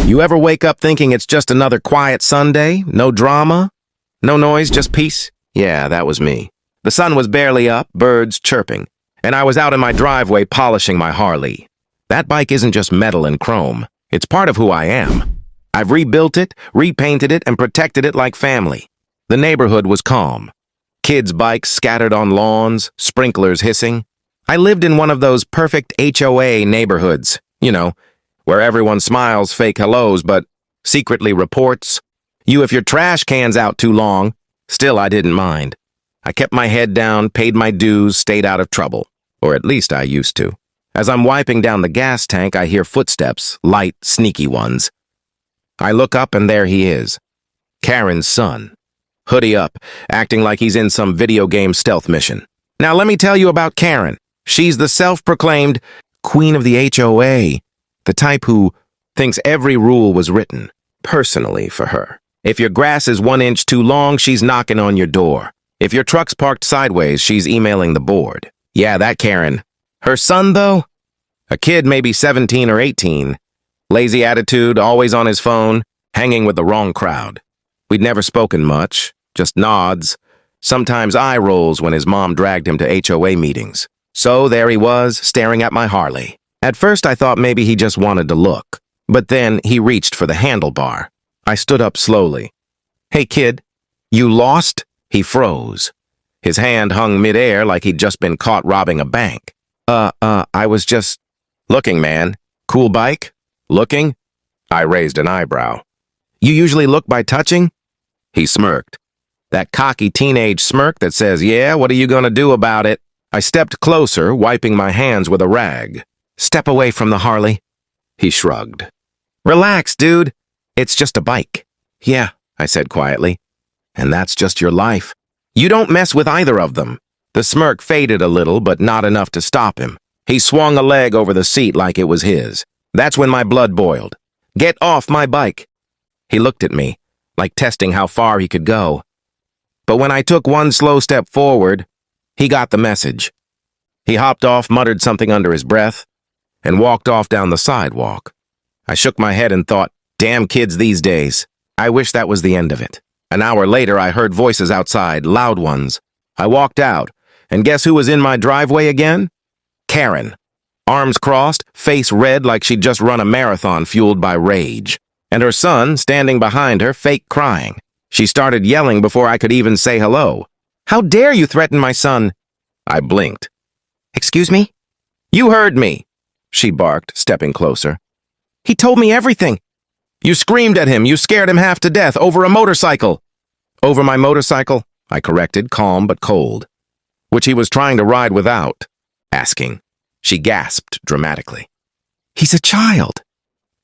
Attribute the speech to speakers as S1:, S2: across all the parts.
S1: You ever wake up thinking it's just another quiet Sunday? No drama? No noise, just peace? Yeah, that was me. The sun was barely up, birds chirping, and I was out in my driveway polishing my Harley. That bike isn't just metal and chrome. It's part of who I am. I've rebuilt it, repainted it, and protected it like family. The neighborhood was calm. Kids' bikes scattered on lawns, sprinklers hissing. I lived in one of those perfect HOA neighborhoods, where everyone smiles fake hellos but secretly reports you if your trash can's out too long. Still, I didn't mind. I kept my head down, paid my dues, stayed out of trouble. Or at least I used to. As I'm wiping down the gas tank, I hear footsteps, light, sneaky ones. I look up and there he is. Karen's son. Hoodie up, acting like he's in some video game stealth mission. Now let me tell you about Karen. She's the self-proclaimed queen of the HOA. The type who thinks every rule was written personally for her. If your grass is 1 inch too long, she's knocking on your door. If your truck's parked sideways, she's emailing the board. Yeah, that Karen. Her son, though? A kid maybe 17 or 18. Lazy attitude, always on his phone, hanging with the wrong crowd. We'd never spoken much, just nods. Sometimes eye rolls when his mom dragged him to HOA meetings. So there he was, staring at my Harley. At first I thought maybe he just wanted to look, but then he reached for the handlebar. I stood up slowly. Hey kid, you lost? He froze. His hand hung midair like he'd just been caught robbing a bank. I was just looking, man. Cool bike? Looking? I raised an eyebrow. You usually look by touching? He smirked. That cocky teenage smirk that says, yeah, what are you gonna do about it? I stepped closer, wiping my hands with a rag. Step away from the Harley. He shrugged. Relax, dude. It's just a bike. Yeah, I said quietly. And that's just your life. You don't mess with either of them. The smirk faded a little, but not enough to stop him. He swung a leg over the seat like it was his. That's when my blood boiled. Get off my bike. He looked at me, like testing how far he could go. But when I took one slow step forward, he got the message. He hopped off, muttered something under his breath, and walked off down the sidewalk. I shook my head and thought, damn kids these days. I wish that was the end of it. An hour later, I heard voices outside, loud ones. I walked out, and guess who was in my driveway again? Karen. Arms crossed, face red like she'd just run a marathon fueled by rage. And her son, standing behind her, fake crying. She started yelling before I could even say hello. How dare you threaten my son? I blinked. Excuse me? You heard me, she barked, stepping closer. He told me everything. You screamed at him. You scared him half to death over a motorcycle. Over my motorcycle, I corrected, calm but cold, which he was trying to ride without, asking. She gasped dramatically. He's a child.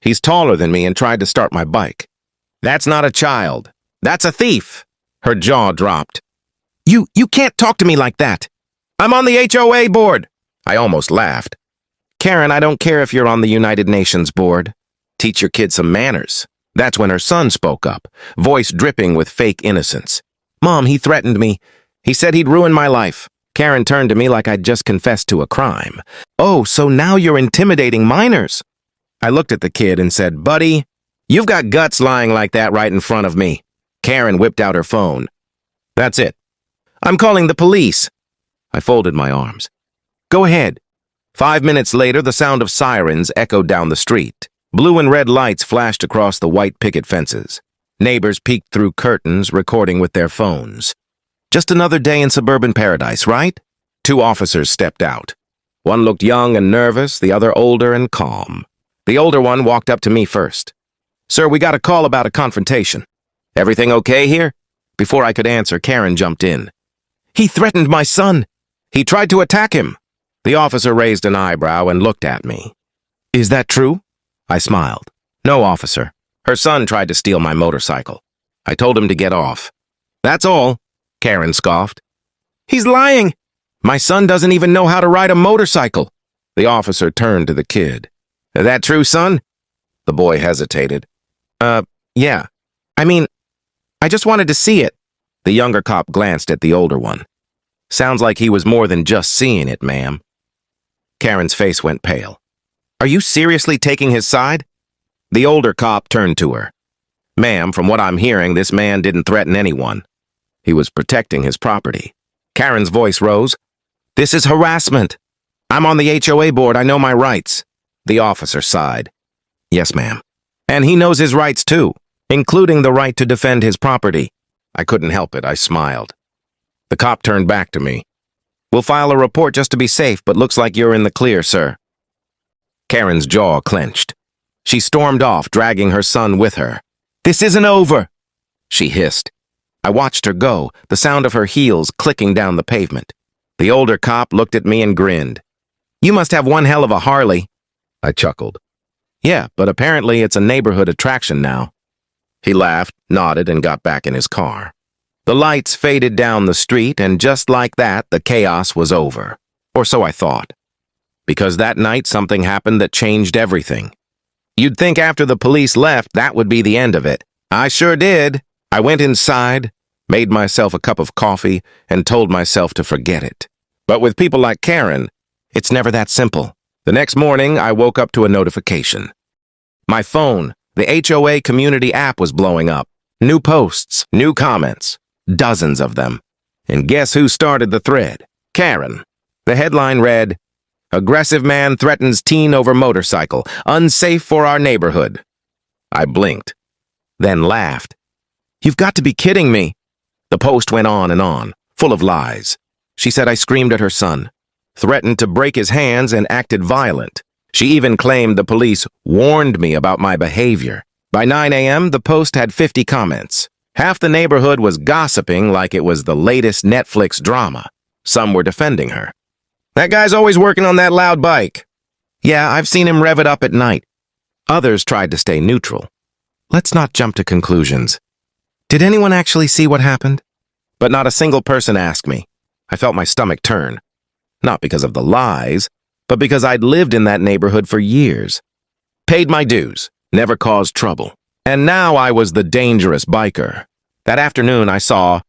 S1: He's taller than me and tried to start my bike. That's not a child. That's a thief. Her jaw dropped. You can't talk to me like that. I'm on the HOA board. I almost laughed. Karen, I don't care if you're on the United Nations board. Teach your kid some manners. That's when her son spoke up, voice dripping with fake innocence. Mom, he threatened me. He said he'd ruin my life. Karen turned to me like I'd just confessed to a crime. Oh, so now you're intimidating minors. I looked at the kid and said, buddy, you've got guts lying like that right in front of me. Karen whipped out her phone. That's it. I'm calling the police. I folded my arms. Go ahead. 5 minutes later, the sound of sirens echoed down the street. Blue and red lights flashed across the white picket fences. Neighbors peeked through curtains, recording with their phones. Just another day in suburban paradise, right? 2 officers stepped out. One looked young and nervous, the other older and calm. The older one walked up to me first. Sir, we got a call about a confrontation. Everything okay here? Before I could answer, Karen jumped in. He threatened my son. He tried to attack him. The officer raised an eyebrow and looked at me. Is that true? I smiled. No, officer. Her son tried to steal my motorcycle. I told him to get off. That's all, Karen scoffed. He's lying. My son doesn't even know how to ride a motorcycle. The officer turned to the kid. Is that true, son? The boy hesitated. Yeah. I just wanted to see it. The younger cop glanced at the older one. Sounds like he was more than just seeing it, ma'am. Karen's face went pale. Are you seriously taking his side? The older cop turned to her. Ma'am, from what I'm hearing, this man didn't threaten anyone. He was protecting his property. Karen's voice rose. This is harassment. I'm on the HOA board. I know my rights. The officer sighed. Yes, ma'am. And he knows his rights too, including the right to defend his property. I couldn't help it. I smiled. The cop turned back to me. We'll file a report just to be safe, but looks like you're in the clear, sir. Karen's jaw clenched. She stormed off, dragging her son with her. This isn't over, she hissed. I watched her go, the sound of her heels clicking down the pavement. The older cop looked at me and grinned. You must have one hell of a Harley. I chuckled. Yeah, but apparently it's a neighborhood attraction now. He laughed, nodded, and got back in his car. The lights faded down the street, and just like that, the chaos was over. Or so I thought. Because that night, something happened that changed everything. You'd think after the police left, that would be the end of it. I sure did. I went inside, made myself a cup of coffee, and told myself to forget it. But with people like Karen, it's never that simple. The next morning, I woke up to a notification. My phone, the HOA community app, was blowing up. New posts, new comments, dozens of them. And guess who started the thread? Karen. The headline read, Aggressive man threatens teen over motorcycle, unsafe for our neighborhood. I blinked, then laughed. You've got to be kidding me. The post went on, full of lies. She said I screamed at her son, threatened to break his hands, and acted violent. She even claimed the police warned me about my behavior. By 9 a.m., the post had 50 comments. Half the neighborhood was gossiping like it was the latest Netflix drama. Some were defending her. That guy's always working on that loud bike. Yeah, I've seen him rev it up at night. Others tried to stay neutral. Let's not jump to conclusions. Did anyone actually see what happened? But not a single person asked me. I felt my stomach turn. Not because of the lies, but because I'd lived in that neighborhood for years. Paid my dues, never caused trouble. And now I was the dangerous biker. That afternoon I saw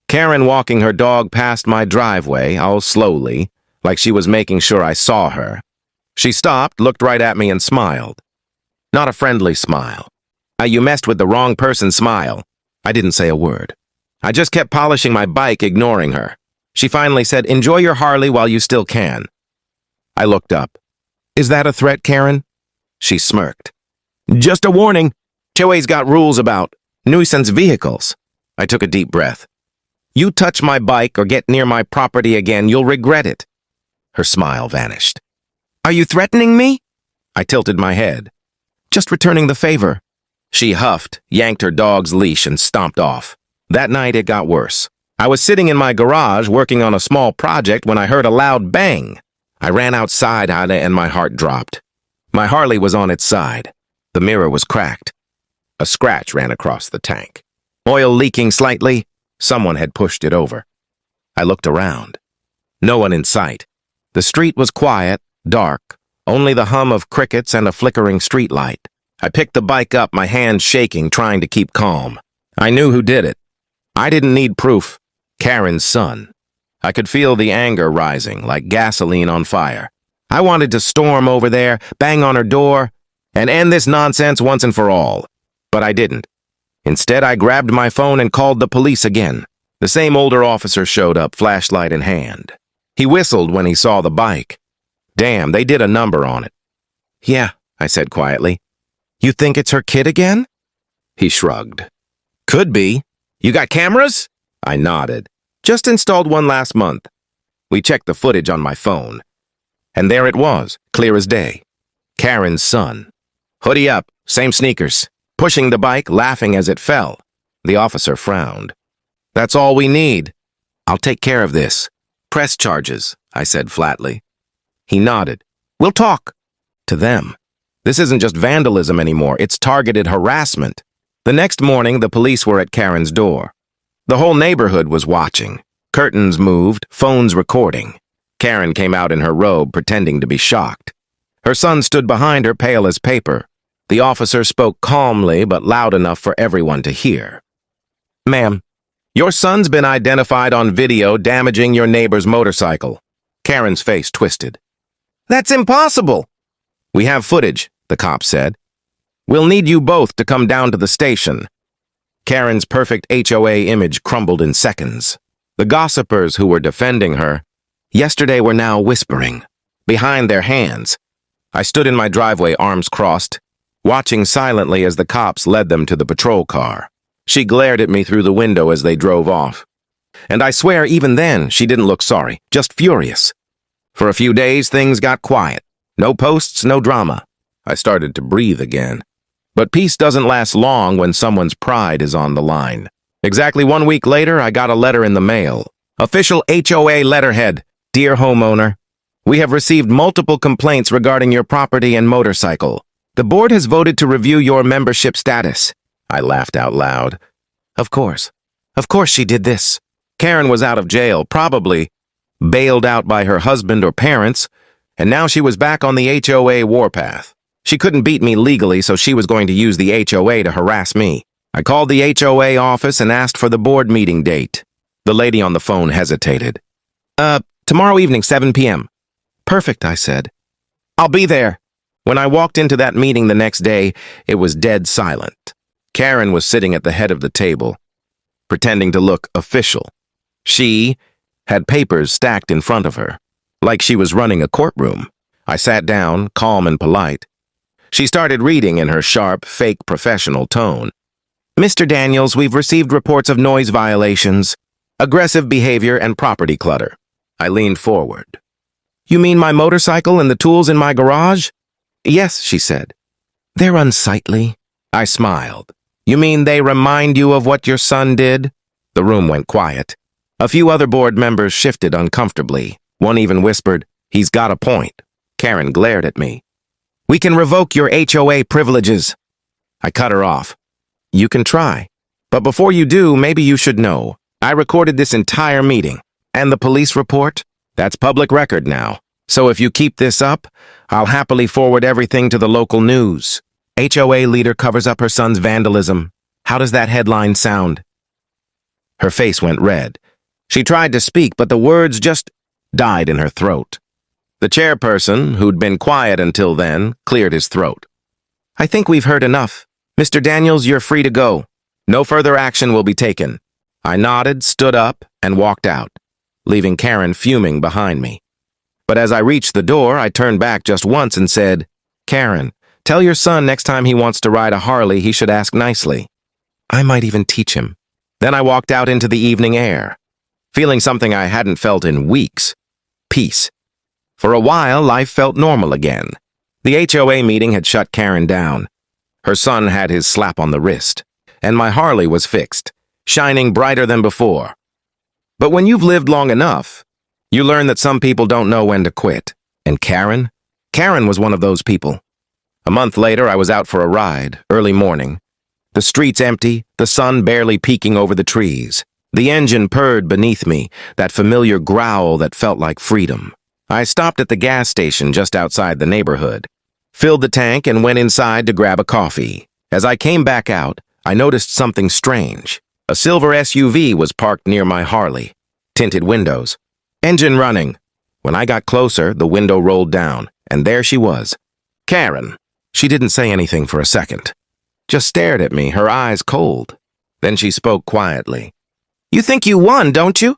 S1: Karen walking her dog past my driveway, all slowly, like she was making sure I saw her. She stopped, looked right at me, and smiled. Not a friendly smile. A you messed with the wrong person smile. I didn't say a word. I just kept polishing my bike, ignoring her. She finally said, Enjoy your Harley while you still can. I looked up. Is that a threat, Karen? She smirked. Just a warning. HOA's got rules about nuisance vehicles. I took a deep breath. You touch my bike or get near my property again, you'll regret it. Her smile vanished. Are you threatening me? I tilted my head. Just returning the favor. She huffed, yanked her dog's leash, and stomped off. That night it got worse. I was sitting in my garage working on a small project when I heard a loud bang. I ran outside and my heart dropped. My Harley was on its side. The mirror was cracked. A scratch ran across the tank. Oil leaking slightly. Someone had pushed it over. I looked around. No one in sight. The street was quiet, dark, only the hum of crickets and a flickering streetlight. I picked the bike up, my hands shaking, trying to keep calm. I knew who did it. I didn't need proof. Karen's son. I could feel the anger rising, like gasoline on fire. I wanted to storm over there, bang on her door, and end this nonsense once and for all. But I didn't. Instead, I grabbed my phone and called the police again. The same older officer showed up, flashlight in hand. He whistled when he saw the bike. Damn, they did a number on it. Yeah, I said quietly. You think it's her kid again? He shrugged. Could be. You got cameras? I nodded. Just installed one last month. We checked the footage on my phone. And there it was, clear as day. Karen's son. Hoodie up, same sneakers. Pushing the bike, laughing as it fell. The officer frowned. That's all we need. I'll take care of this. Press charges, I said flatly. He nodded. We'll talk. To them. This isn't just vandalism anymore, it's targeted harassment. The next morning, the police were at Karen's door. The whole neighborhood was watching. Curtains moved, phones recording. Karen came out in her robe, pretending to be shocked. Her son stood behind her, pale as paper. The officer spoke calmly, but loud enough for everyone to hear. Ma'am, your son's been identified on video damaging your neighbor's motorcycle. Karen's face twisted. That's impossible. We have footage, the cop said. We'll need you both to come down to the station. Karen's perfect HOA image crumbled in seconds. The gossipers who were defending her yesterday were now whispering, behind their hands. I stood in my driveway, arms crossed, watching silently as the cops led them to the patrol car. She glared at me through the window as they drove off. And I swear, even then, she didn't look sorry, just furious. For a few days, things got quiet. No posts, no drama. I started to breathe again. But peace doesn't last long when someone's pride is on the line. Exactly 1 week later, I got a letter in the mail. Official HOA letterhead. Dear homeowner, we have received multiple complaints regarding your property and motorcycle. The board has voted to review your membership status. I laughed out loud. Of course she did this. Karen was out of jail, probably bailed out by her husband or parents, and now she was back on the HOA warpath. She couldn't beat me legally, so she was going to use the HOA to harass me. I called the HOA office and asked for the board meeting date. The lady on the phone hesitated. Tomorrow evening, 7 p.m. Perfect, I said. I'll be there. When I walked into that meeting the next day, it was dead silent. Karen was sitting at the head of the table, pretending to look official. She had papers stacked in front of her, like she was running a courtroom. I sat down, calm and polite. She started reading in her sharp, fake professional tone. Mr. Daniels, we've received reports of noise violations, aggressive behavior, and property clutter. I leaned forward. You mean my motorcycle and the tools in my garage? Yes, she said. They're unsightly. I smiled. You mean they remind you of what your son did? The room went quiet. A few other board members shifted uncomfortably. One even whispered, he's got a point. Karen glared at me. We can revoke your HOA privileges. I cut her off. You can try. But before you do, maybe you should know. I recorded this entire meeting. And the police report? That's public record now. So if you keep this up, I'll happily forward everything to the local news. HOA leader covers up her son's vandalism. How does that headline sound? Her face went red. She tried to speak, but the words just died in her throat. The chairperson, who'd been quiet until then, cleared his throat. I think we've heard enough. Mr. Daniels, you're free to go. No further action will be taken. I nodded, stood up, and walked out, leaving Karen fuming behind me. But as I reached the door, I turned back just once and said, Karen, tell your son next time he wants to ride a Harley, he should ask nicely. I might even teach him. Then I walked out into the evening air, feeling something I hadn't felt in weeks. Peace. For a while, life felt normal again. The HOA meeting had shut Karen down. Her son had his slap on the wrist, and my Harley was fixed, shining brighter than before. But when you've lived long enough, you learn that some people don't know when to quit. And Karen was one of those people. A month later, I was out for a ride, early morning. The streets empty, the sun barely peeking over the trees. The engine purred beneath me, that familiar growl that felt like freedom. I stopped at the gas station just outside the neighborhood, filled the tank, and went inside to grab a coffee. As I came back out, I noticed something strange. A silver SUV was parked near my Harley. Tinted windows. Engine running. When I got closer, the window rolled down, and there she was. Karen. She didn't say anything for a second. Just stared at me, her eyes cold. Then she spoke quietly. You think you won, don't you?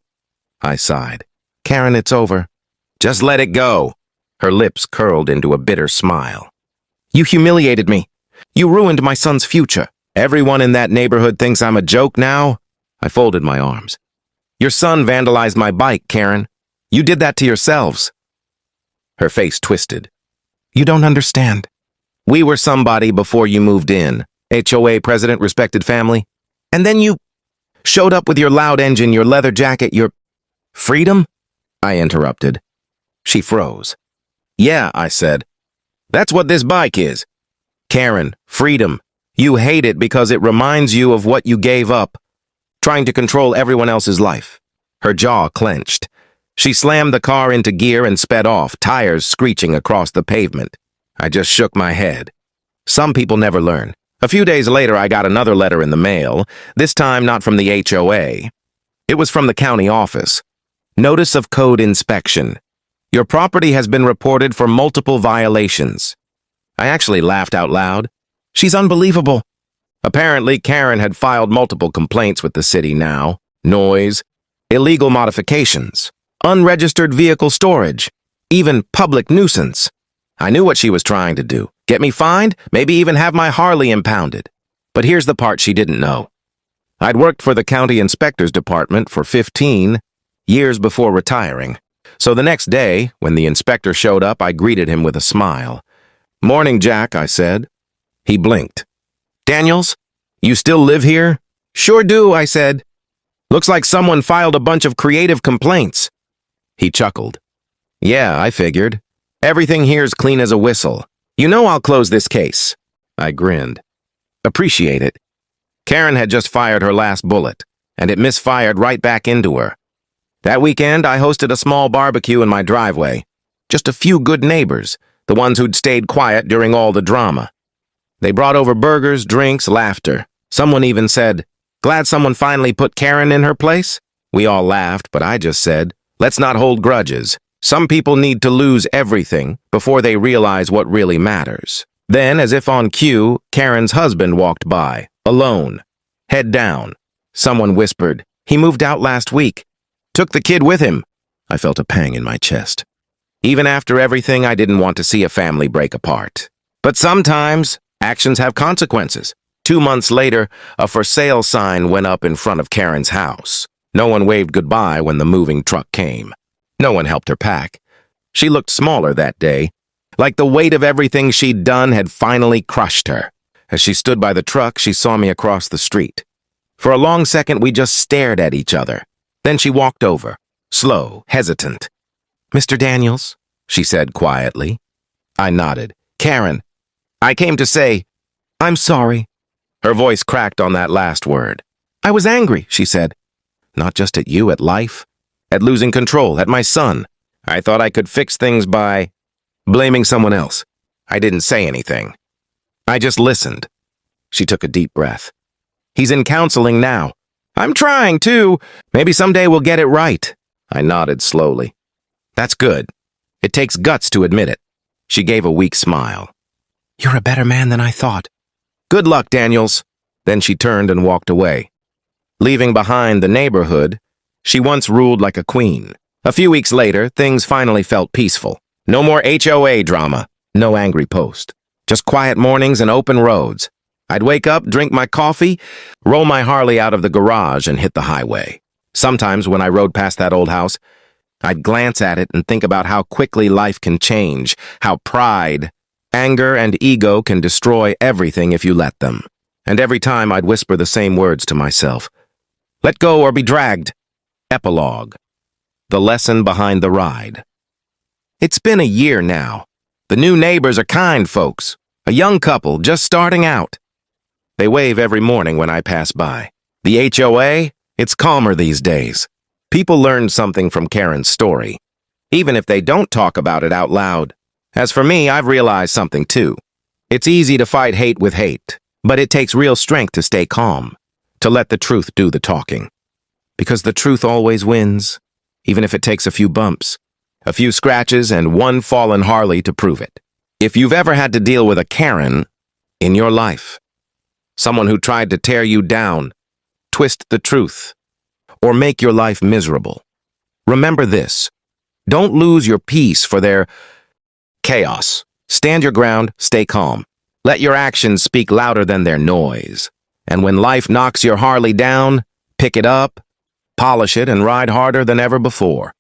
S1: I sighed. Karen, it's over. Just let it go. Her lips curled into a bitter smile. You humiliated me. You ruined my son's future. Everyone in that neighborhood thinks I'm a joke now. I folded my arms. Your son vandalized my bike, Karen. You did that to yourselves. Her face twisted. You don't understand. We were somebody before you moved in. HOA president, respected family. And then you showed up with your loud engine, your leather jacket, your freedom? I interrupted. She froze. Yeah, I said. That's what this bike is. Karen, freedom. You hate it because it reminds you of what you gave up, trying to control everyone else's life. Her jaw clenched. She slammed the car into gear and sped off, tires screeching across the pavement. I just shook my head. Some people never learn. A few days later, I got another letter in the mail, this time not from the HOA. It was from the county office. Notice of code inspection. Your property has been reported for multiple violations. I actually laughed out loud. She's unbelievable. Apparently, Karen had filed multiple complaints with the city now. Noise, illegal modifications, unregistered vehicle storage, even public nuisance. I knew what she was trying to do. Get me fined, maybe even have my Harley impounded. But here's the part she didn't know. I'd worked for the county inspector's department for 15 years before retiring. So the next day, when the inspector showed up, I greeted him with a smile. "Morning, Jack," I said. He blinked. "Daniels, you still live here?" "Sure do," I said. "Looks like someone filed a bunch of creative complaints." He chuckled. "Yeah, I figured. Everything here's clean as a whistle. You know I'll close this case." I grinned. "Appreciate it." Karen had just fired her last bullet, and it misfired right back into her. That weekend, I hosted a small barbecue in my driveway. Just a few good neighbors, the ones who'd stayed quiet during all the drama. They brought over burgers, drinks, laughter. Someone even said, "Glad someone finally put Karen in her place?" We all laughed, but I just said, "Let's not hold grudges. Some people need to lose everything before they realize what really matters." Then, as if on cue, Karen's husband walked by, alone, head down. Someone whispered, "He moved out last week. Took the kid with him." I felt a pang in my chest. Even after everything, I didn't want to see a family break apart. But sometimes, actions have consequences. 2 months later, a for sale sign went up in front of Karen's house. No one waved goodbye when the moving truck came. No one helped her pack. She looked smaller that day, like the weight of everything she'd done had finally crushed her. As she stood by the truck, she saw me across the street. For a long second, we just stared at each other. Then she walked over, slow, hesitant. "Mr. Daniels," she said quietly. I nodded. "Karen, I came to say, I'm sorry." Her voice cracked on that last word. "I was angry," she said. "Not just at you, at life. At losing control, at my son. I thought I could fix things by blaming someone else." I didn't say anything. I just listened. She took a deep breath. "He's in counseling now." "I'm trying, too. Maybe someday we'll get it right." I nodded slowly. "That's good. It takes guts to admit it." She gave a weak smile. "You're a better man than I thought." "Good luck, Daniels." Then she turned and walked away. Leaving behind the neighborhood, she once ruled like a queen. A few weeks later, things finally felt peaceful. No more HOA drama, no angry post. Just quiet mornings and open roads. I'd wake up, drink my coffee, roll my Harley out of the garage and hit the highway. Sometimes when I rode past that old house, I'd glance at it and think about how quickly life can change, how pride, anger, and ego can destroy everything if you let them. And every time I'd whisper the same words to myself. Let go or be dragged. Epilogue. The lesson behind the ride. It's been a year now. The new neighbors are kind folks, a young couple just starting out. They wave every morning when I pass by. The HOA, it's calmer these days. People learned something from Karen's story, even if they don't talk about it out loud. As for me, I've realized something too. It's easy to fight hate with hate, but it takes real strength to stay calm, to let the truth do the talking. Because the truth always wins, even if it takes a few bumps, a few scratches, and one fallen Harley to prove it. If you've ever had to deal with a Karen in your life, someone who tried to tear you down, twist the truth, or make your life miserable, remember this. Don't lose your peace for their chaos. Stand your ground, stay calm. Let your actions speak louder than their noise. And when life knocks your Harley down, pick it up, polish it, and ride harder than ever before.